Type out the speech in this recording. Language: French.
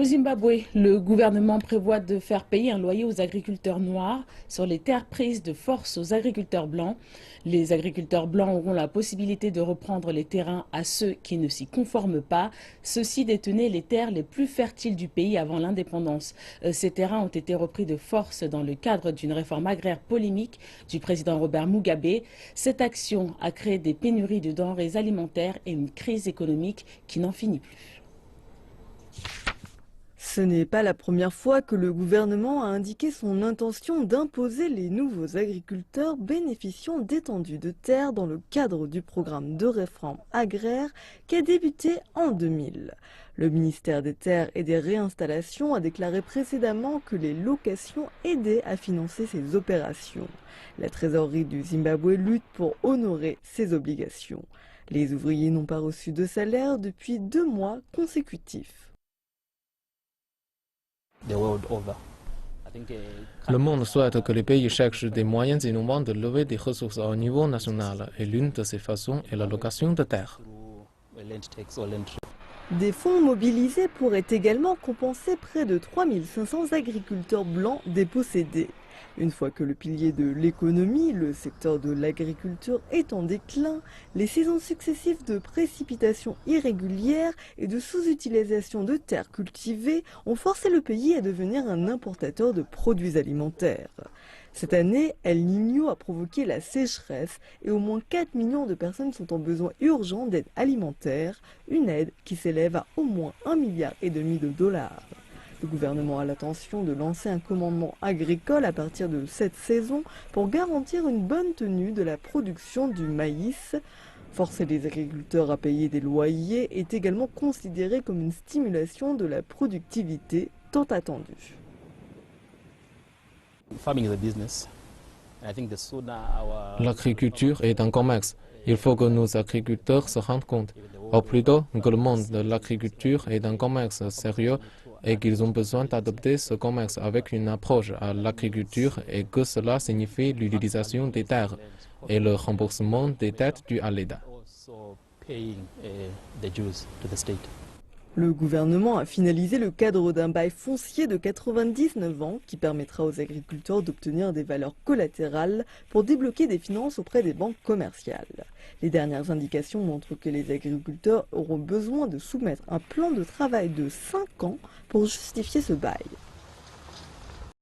Au Zimbabwe, le gouvernement prévoit de faire payer un loyer aux agriculteurs noirs sur les terres prises de force aux agriculteurs blancs. Les agriculteurs blancs auront la possibilité de reprendre les terrains à ceux qui ne s'y conforment pas. Ceux-ci détenaient les terres les plus fertiles du pays avant l'indépendance. Ces terrains ont été repris de force dans le cadre d'une réforme agraire polémique du président Robert Mugabe. Cette action a créé des pénuries de denrées alimentaires et une crise économique qui n'en finit plus. Ce n'est pas la première fois que le gouvernement a indiqué son intention d'imposer les nouveaux agriculteurs bénéficiant d'étendues de terre dans le cadre du programme de réforme agraire qui a débuté en 2000. Le ministère des Terres et des Réinstallations a déclaré précédemment que les locations aidaient à financer ces opérations. La trésorerie du Zimbabwe lutte pour honorer ses obligations. Les ouvriers n'ont pas reçu de salaire depuis 2 mois consécutifs. Le monde souhaite que les pays cherchent des moyens innovants de lever des ressources au niveau national et l'une de ces façons est l'allocation de terres. Des fonds mobilisés pourraient également compenser près de 3500 agriculteurs blancs dépossédés. Une fois que le pilier de l'économie, le secteur de l'agriculture, est en déclin, les saisons successives de précipitations irrégulières et de sous-utilisation de terres cultivées ont forcé le pays à devenir un importateur de produits alimentaires. Cette année, El Niño a provoqué la sécheresse et au moins 4 millions de personnes sont en besoin urgent d'aide alimentaire, une aide qui s'élève à au moins 1,5 milliard de dollars. Le gouvernement a l'intention de lancer un commandement agricole à partir de cette saison pour garantir une bonne tenue de la production du maïs. Forcer les agriculteurs à payer des loyers est également considéré comme une stimulation de la productivité tant attendue. L'agriculture est un commerce. Il faut que nos agriculteurs se rendent compte, ou plutôt que le monde de l'agriculture est un commerce sérieux et qu'ils ont besoin d'adopter ce commerce avec une approche à l'agriculture et que cela signifie l'utilisation des terres et le remboursement des dettes dues à l'État. Le gouvernement a finalisé le cadre d'un bail foncier de 99 ans qui permettra aux agriculteurs d'obtenir des valeurs collatérales pour débloquer des finances auprès des banques commerciales. Les dernières indications montrent que les agriculteurs auront besoin de soumettre un plan de travail de 5 ans pour justifier ce bail.